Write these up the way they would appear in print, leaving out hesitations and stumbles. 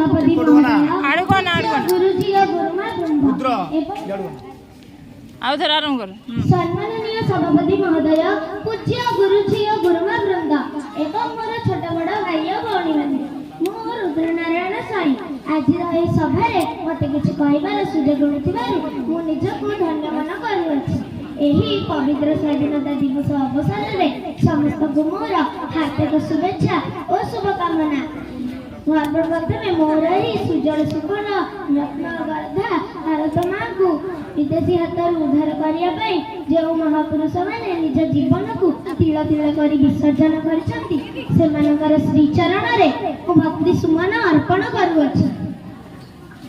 सभापति गुरुजी गुरुमा सम्माननीय सभापति महोदय पूज्य गुरुजी गुरुमा वृंद एवं मोर छोट बड़ भाई भौणी मैंने मो रुद्रनारायण साई आज सभारे मत किसी कहबार सुजोग मिलू मु निजक धन्य मन करुअछि। एही पवित्र स्वाधीनता दिवस अवसर में समस्त को मोर हार्दिक शुभेच्छा और शुभकामना। सर्वप्रथम मोर ही सुजल सुफल रत्नगर्धा भारत माँ को विदेशी हाथ उद्धार करने जो महापुरुष मैंने निज जीवन को तिल तिल कर विसर्जन कर श्रीचरण में भक्ति सुमन अर्पण करुअछि।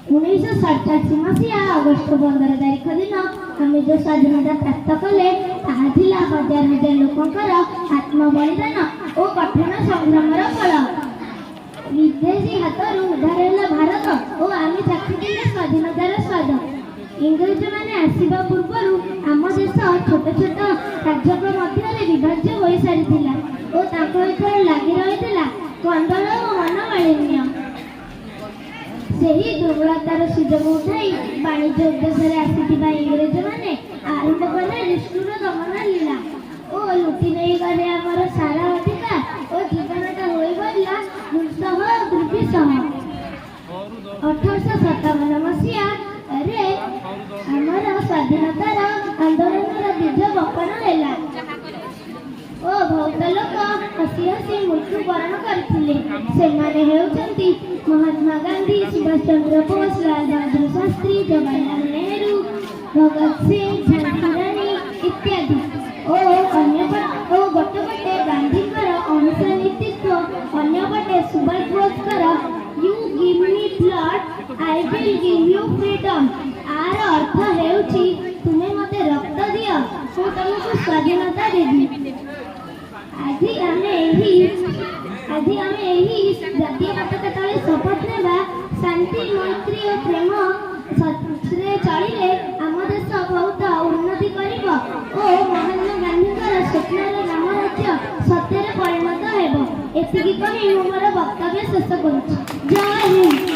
1987 मसीहा अगस्ट 15 तारीख दिन आम जो स्वाधीनता प्राप्त कले ताहा हजार हजार लोकंकर आत्म बलिदान और कठिन संग्राम फल। विदेशी हाथ उद्धार है भारत और आम चाखी स्वाधीनतार स्वाद। इंग्रेज मैंने आसवा पूर्व आम देश छोट छोट राज्य मध्य विभाज्य हो सारी और लगी रही कंदल और मनमालिन्य। दुर्बलतार सुजोग उठाई वाणिज्य उद्देश्य आसीथिबा इंग्रेज माने आरंभ कले निष्ठुर दमन लीला और लुटि नहीं गले आमर सारा अधिकार और जीवनटा होई गला दुस्सह दुर्विसह। 1857 मसीहा रे आमर स्वाधीनतार आंदोलन बीज बपन हैला ओ बहुत लोक हसी हसी मृत्युवरण करथिले। महात्मा गांधी, सुभाष चंद्र बोस, लाल बहादुर शास्त्री, जवाहरलाल नेहरू, भगत सिंह, झांसी रानी इत्यादि। गोटेपटे गांधीकर अहिंसा नीतित्व अन्यपटे सुभाष बोसकर you give me blood I will give you freedom. आर अर्थ हेउछि तुमे मते रक्त दियो तो तुमको स्वाधीनता देबी। आज आमे एही जातीय पताका तले शपथ नेबा शांति मैत्री और प्रेम सत्रे चलिले आम देश बहुत उन्नति करिब और महात्मा गांधीकर स्वप्नर नाम राज्य सत्ୟରେ परिणत हेब। एतिकी कहि मोर वक्तव्य शेष करूछि। जय हिंद।